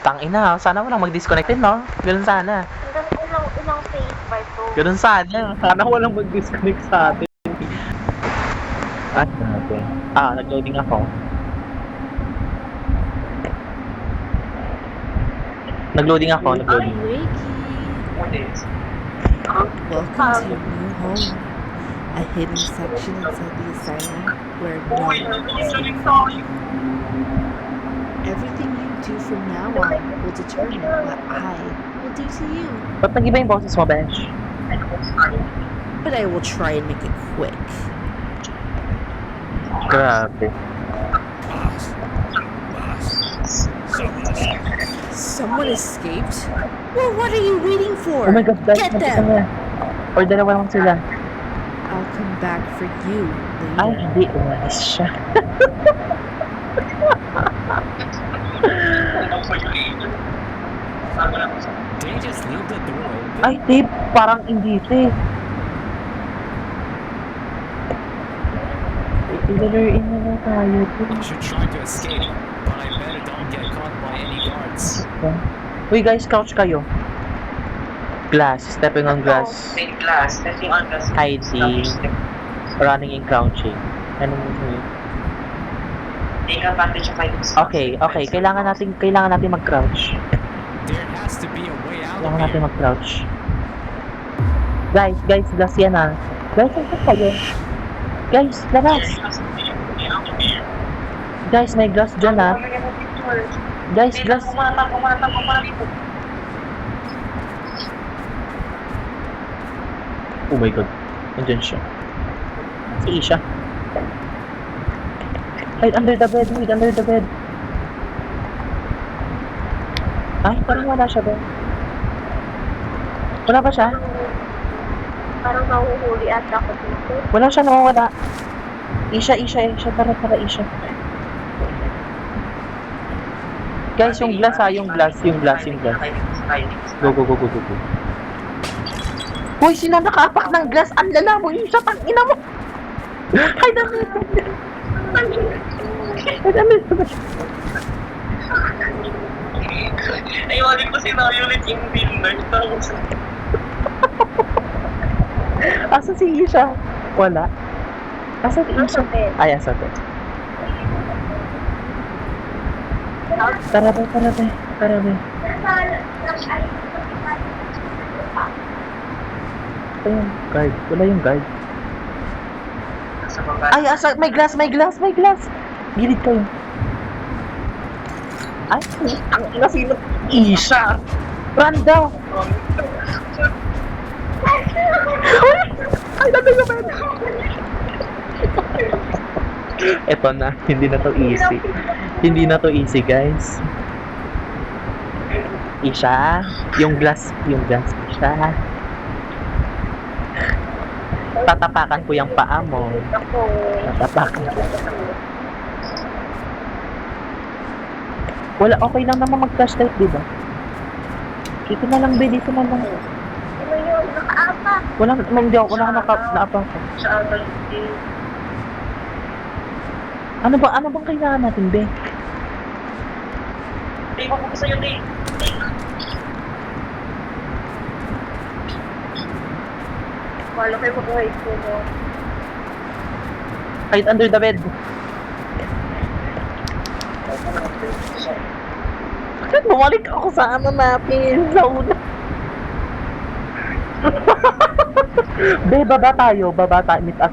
Tangina, sana walang mag-disconnect din, no? Ganun sana. Ilang phase ba ito? Ganun sana. Sana walang mag-disconnect sa atin. Grabe. Nag-loading ako. Nag-loading. Wakey. Welcome to your new home. A hidden section inside the asylum where no one is hidden from you. Everything you do from now on will determine what I will do to you. Ba't nag-iba yung boses mo, Besh? But I will try and make it quick. Grabe. Someone escaped? Well, what are you waiting for? Oh my God, guys, Get nakita them! niya. Or dalawa lang sila. I'll come back for you Ay, later. hindi. Umalis siya. They just leave the door open. Ay, Dave, parang indito eh. I-lure-in na lang tayo. I should try to escape, but I better don't get caught by any guards. Uy guys, crouch kayo. Glass, stepping on glass. May glass, stepping on glass. Hiding. Running and crouching. Ano mo yun? Take advantage of my Okay. Kailangan natin mag-crouch. There has to be a way out Kailangan of natin here. mag-crouch. Guys, glass yan ah. Guys, saan kayo? Guys, labas! Guys, may glass dyan ah. Guys, glass. Oh my God. Nandyan siya. Si Isha. Hide under the bed. Ay, parang wala siya ba? Wala ba siya? Parang nahuhuli at ako dito. Wala siya, nawawala. Isha. Tara, Isha. Guys, yung glass ha, yung glass. Go. Hoy, sila nakaapak ng glass. Ang lala mo, Isha, tangina mo. Ay, dami. Ayun ko sinayo ulit yung winner. Asa si Isha? Wala. Asa si Isha? Ay, asa to. Tara be. Ayun, guard. Wala yung guard. Ay, asa, may glass. Gilid kayo. Ay, ang ina sino? Isha! Run daw! Ay, nandun yung bed! Eto na, hindi na to easy, guys. Isha, yung glass, Isha. Tatapakan ko yung paa mo. Tatapakan. Wala, okay lang naman mag-flashlight, diba? Dito na lang. Ano yun? Nakaapa. Wala naapa ko. Sa atal, Ano bang kailangan natin, be? Dave, ako ko sa'yo, Dave. Wala kayo mabuhay ko mo. Hide under the bed. Bakit bumalik ako sa natin? Sa una. Be, baba tayo. Meet up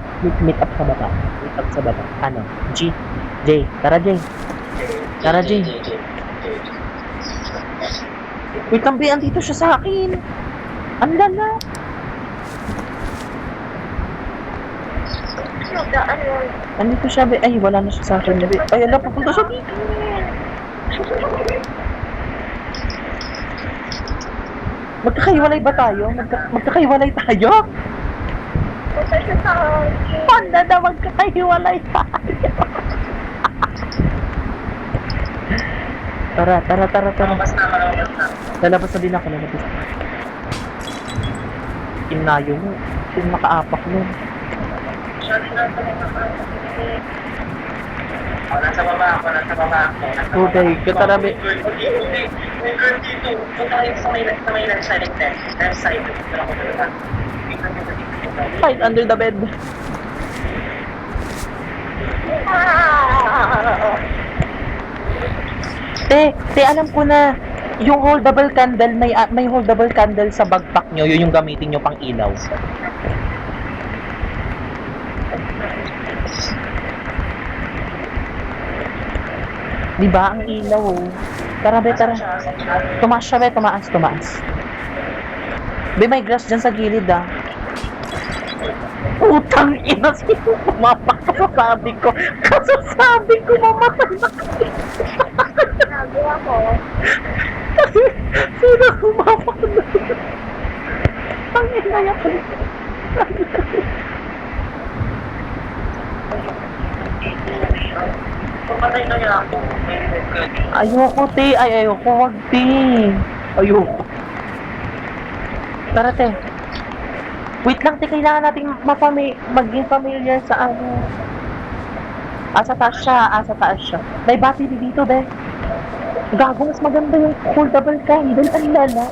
sa baba. Ano? J. Tara, J. Wait lang, be. Andito siya sa akin. Ang lala. Daan yun. Andito siya, be. Ay, wala na siya sa akin. Be. Ay, ala, papunta siya dito. Magkakahiwalay ba tayo? Magkakahiwalay tayo? Punta siya sa akin. Panda na magkakahiwalay tayo. Tara. Mas na. Lalabas na din ako. Inayo mo. Yung nakaapak nun. Nasa baba ako. Okay, katara, be. May girl dito. Punta kayo sa may left side. Left side. Dito ako dito. Hide under the bed. Te, alam ko na. Yung holdable candle, may holdable candle sa backpack nyo. Yun yung gamitin nyo pang ilaw. Diba? Ang ilaw, oh. Tara, be, tara. Tumaas siya, be. Tumaas. Be, may grass dyan sa gilid, ah. Utang ina, sino pumapak ka? Sabi ko, mamatay na. Sabi ako. Sino pumapak na? Ang ina yan. Pumatay na niya ako. Ayoko, te. Ayoko. Wag, te. Ayoko. Tara, te. Wait lang, te. Kailangan natin maging familiar sa ano. Asa taas siya. May battery dito, be. Gago, mas maganda yung foldable candle. Ang lala.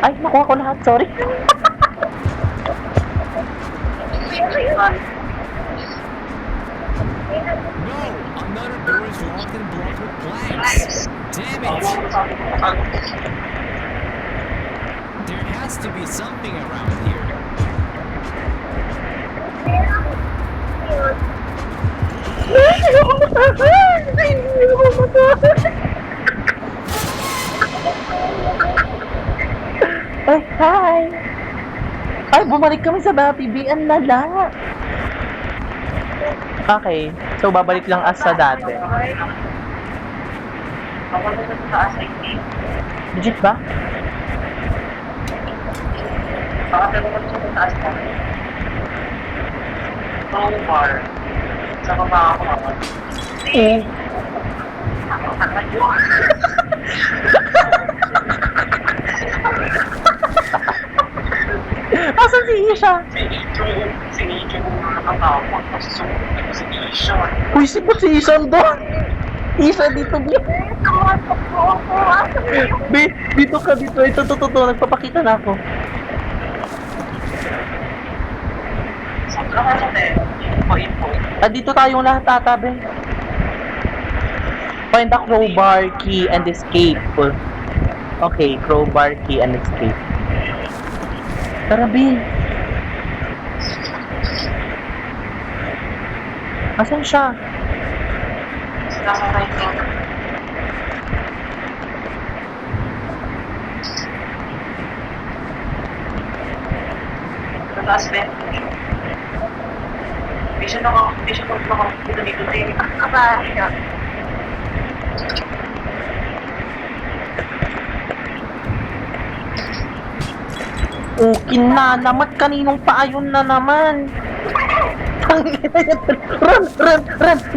Ay, nakuha ko lahat. Sorry. No! Another door is locked and blocked with planks. Damn it! There has to be something around here. Ay, hi! Ay, bumalik kami sa Bapi B. Ang lala. Okay, so babalik lang as sa dati. Ako na sa taas ay team. Legit ba? Bakit ako sa taas pa? Bar. Sa baba ako ako. Eh. Asan si Isha? Si Icho kung nakakatawa. Kasi sumunod ko si Isha. Uy, sipot si Isha doon. Isha, dito, B. Tumatok po ako. Asa mo yung B, dito ka, dito. Ito, nagpapakita na ako. Saan ka kasi? Point. Dito tayong lahat, tatabi. Find the crowbar, key, and escape. Okay, crowbar, key, and escape. Tara, B. Asan siya? Nasa right ko. Sa taas, Ben. Hindi siya nakakita dito din. kabasya? Okay na, namat kaninong paayon na naman. Run!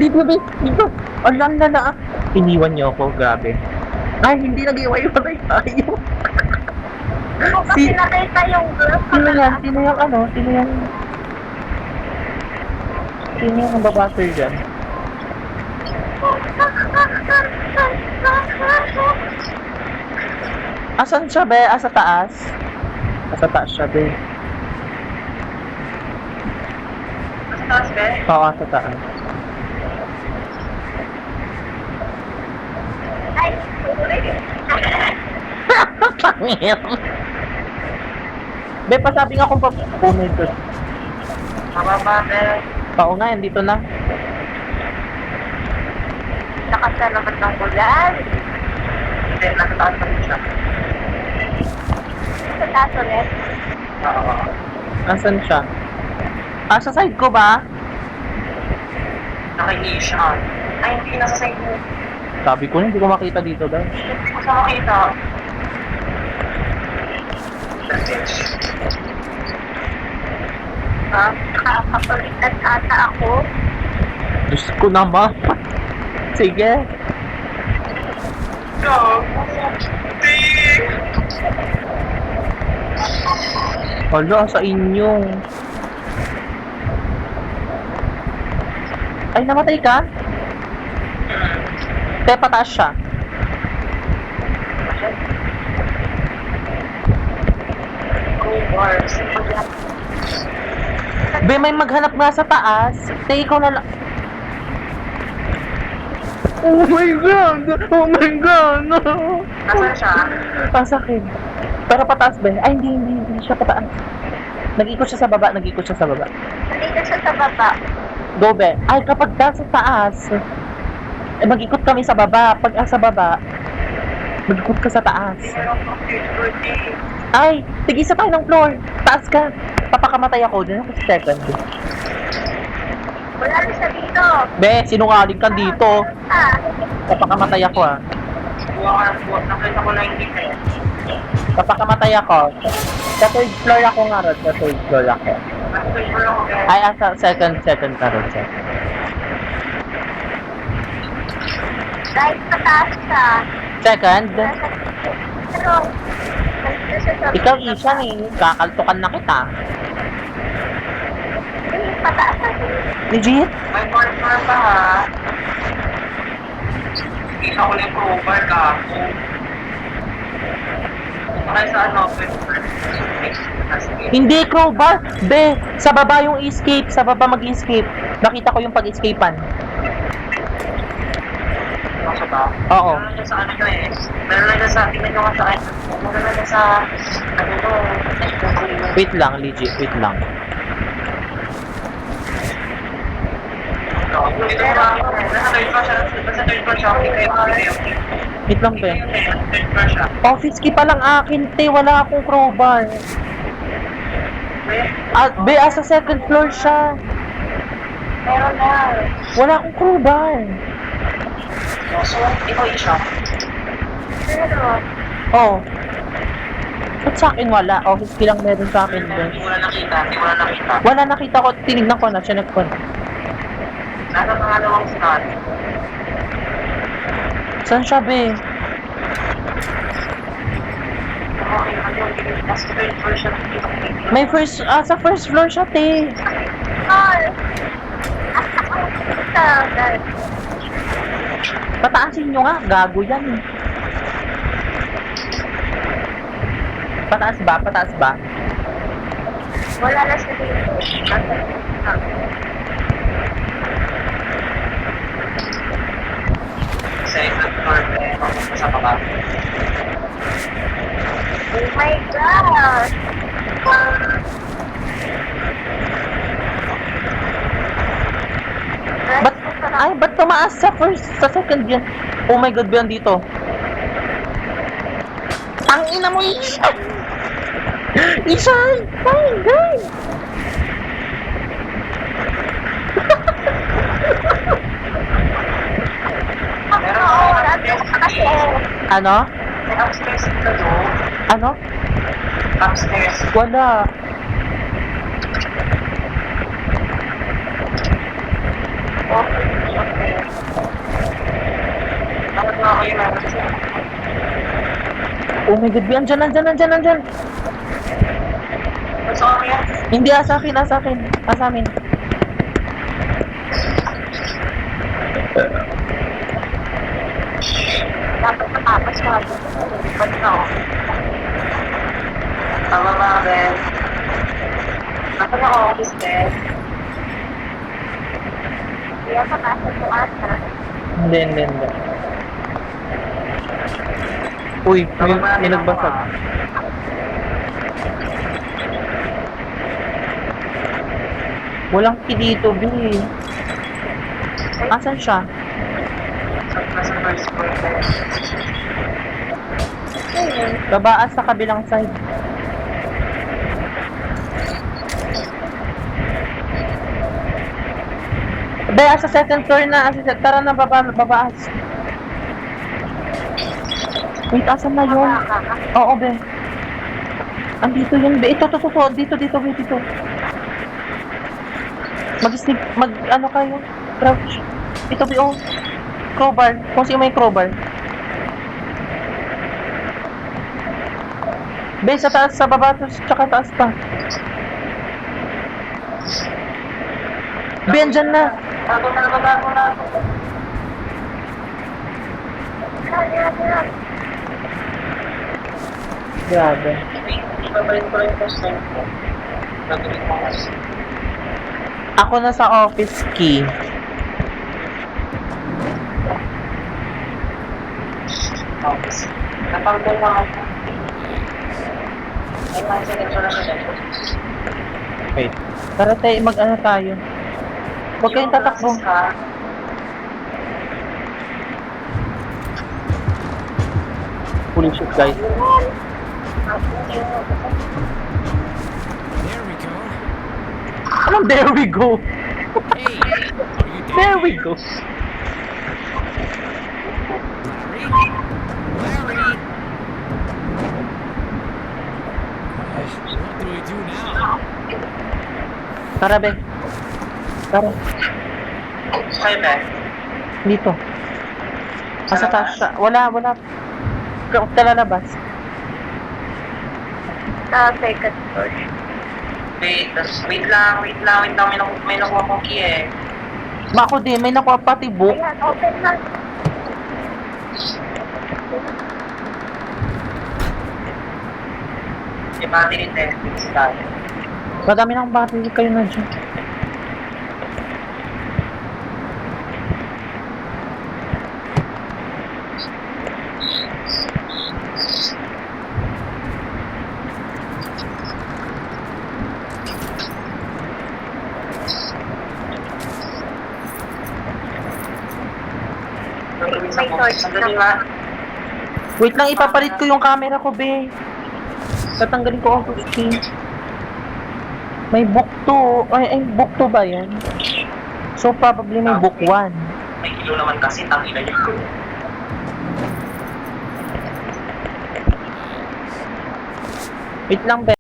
Dito, B. Dito. Alam na. Iniwan niyo ako, grabe. Ay, hindi nag-iwaiwalay tayo. Kasi nakita yung glass. Sino yan? Sino yung nababaser dyan? Asan siya, be? Asa taas? Asa taas siya, be. Sa taas, Ben. Oo, asa taas. Ay, Pangit. Be, pasabi nga kung oh my God. Mababa, Ben. Oo nga, yan, dito na. nakasa naman ng ulan. Hindi, nasa taas pa rin siya. Sa taas ulit. Oo. Asan siya? Sa side ko ba? Nakikiis siya. Ay, hindi. Nasa side mo. Sabi ko, hindi ko makita dito, guys. Hindi ko siya makita. Nakakapalitan ata ako. Diyos ko naman. Sige. Go! Hala, sa inyo. Ay, namatay ka? Te, pataas siya. Bars. Be, may maghanap nga sa taas. Te, ikaw na lang. Oh my God! Oh my God! Nasaan siya? Pasakit. Pero pataas, be. Ay, hindi siya pataas. Nag-ikot siya sa baba, nag-ikot siya sa baba. Dito siya sa baba. Go, be. Ay, kapag nasa taas, eh, mag-ikot kami sa baba. Pag sa baba, mag-ikot ka sa taas. Meron ko security. Ay, tigisa tayo ng floor. Taas ka. Papakamatay ako. Doon ako sa second. Wala na siya dito. Be, sinungaling ka dito. Ah, Papakamatay ako, ah. Nakita ko na yung kita eh. Papakamatay ako. Sa third floor ako nga ron. Sa third floor ako. Nag-paper ako kaya. Ay, sa second ka ron. dahil pataas siya. Second? Pero, nandito siya sa Ikaw, Ishan, eh. Kakaltukan na kita. pataas na siya. Legit? May partner pa ha. Kita ko yung crowbar ka ako. Sakay sa ano, paper. Hindi, crowbar. Be, sa baba yung escape. Sa baba mag-escape. Nakita ko yung pag-escapean. Nasa ba? Oo. Meron na dyan sa ano nyo eh. Meron na dyan sa, tingnan nyo nga sa ano. Meron na dyan sa, ano no. Wait lang, legit. Wait lang. Dito ba? Nasa third floor siya. Nasa third floor siya. Okay kayo. Wait lang, be. Third floor siya. Office key pa lang akin, te. Wala akong crowbar. Be, sa second floor siya. Meron na. Wala akong crowbar. So, ikaw isa. Pero, Oh. Ba't sa akin wala? Office key lang meron sa akin, be. Hindi mo na nakita. Hindi mo na nakita. Wala, nakita ko. Tinignan ko na. Chinek ko na. Nasa pangalawang slot. Saan siya, be? Okay, ano, nasa third floor siya. May sa first floor siya, te. Carl! Asa guys. Pataasin nyo nga. Gago yan, eh. Pataas ba? Pataas ba? Wala na siya dito. Second floor, eh, papunta sa baba. Oh my gosh! Ba't tumaas sa second yan? Oh my God, ba dito? Ang ina mo, Ishan! Ishan! My God! Meron Oo, pa nandito ka kasi. Ano? may upstairs ka to. Ano? Upstairs. Wala. Okay. Okay. Dapat nga kayo meron siya. Oh my God, ba? Andyan. Gusto ko yan. Hindi, sa akin. Sa amin. Dapat matapos ka dito. Ba't na ako? Tama ba, Ben? Ako na office, Ben. Kaya papasok ko ata. Hindi. Uy, may nagbasag. Walang key dito, B. Asan siya? Nasa first floor, Ben. Babaas sa kabilang side. Be, sa second floor na. Tara na, babaas. Wait, asan na yun? Oo, be. Andito yun, be. Ito. Dito, be, dito. Ano kayo? Crouch. Ito, be, oh. Crowbar. Kung sino may crowbar. Be, sa taas, sa baba, tsaka taas pa. Be, andyan na. Bago na ako. Grabe. Ibabalik ko lang yung post ko. Gagawin ko kasi. Ako na sa office key. Tapos, napagdal na ako. Ay, pansin ito na siya. Wait. Tara tayo, mag-ano tayo. Huwag kayong tatakbo. Pulling shoot, guys. There we go. Anong there we go? Hey, are you down There we here? go. Larry? Larry? What do we do now? Tara, be. Tara, Kaya ba? dito. Asa taas siya. Wala. Huwag ka lalabas. Second floor. Wait lang. May nakuha kong key eh. Mako din, may nakuha pati book. Ayan, open na. May battery test sa dati. Madami ng battery kayo na dyan. May torch Sandali na. nga. Wait lang, ipapalit ko yung camera ko, be. Tatanggalin ko ang key. May book 2. Ay, book 2 ba yan? So, probably may book 1. May kilo naman kasi, tangina niya. Wait lang, be.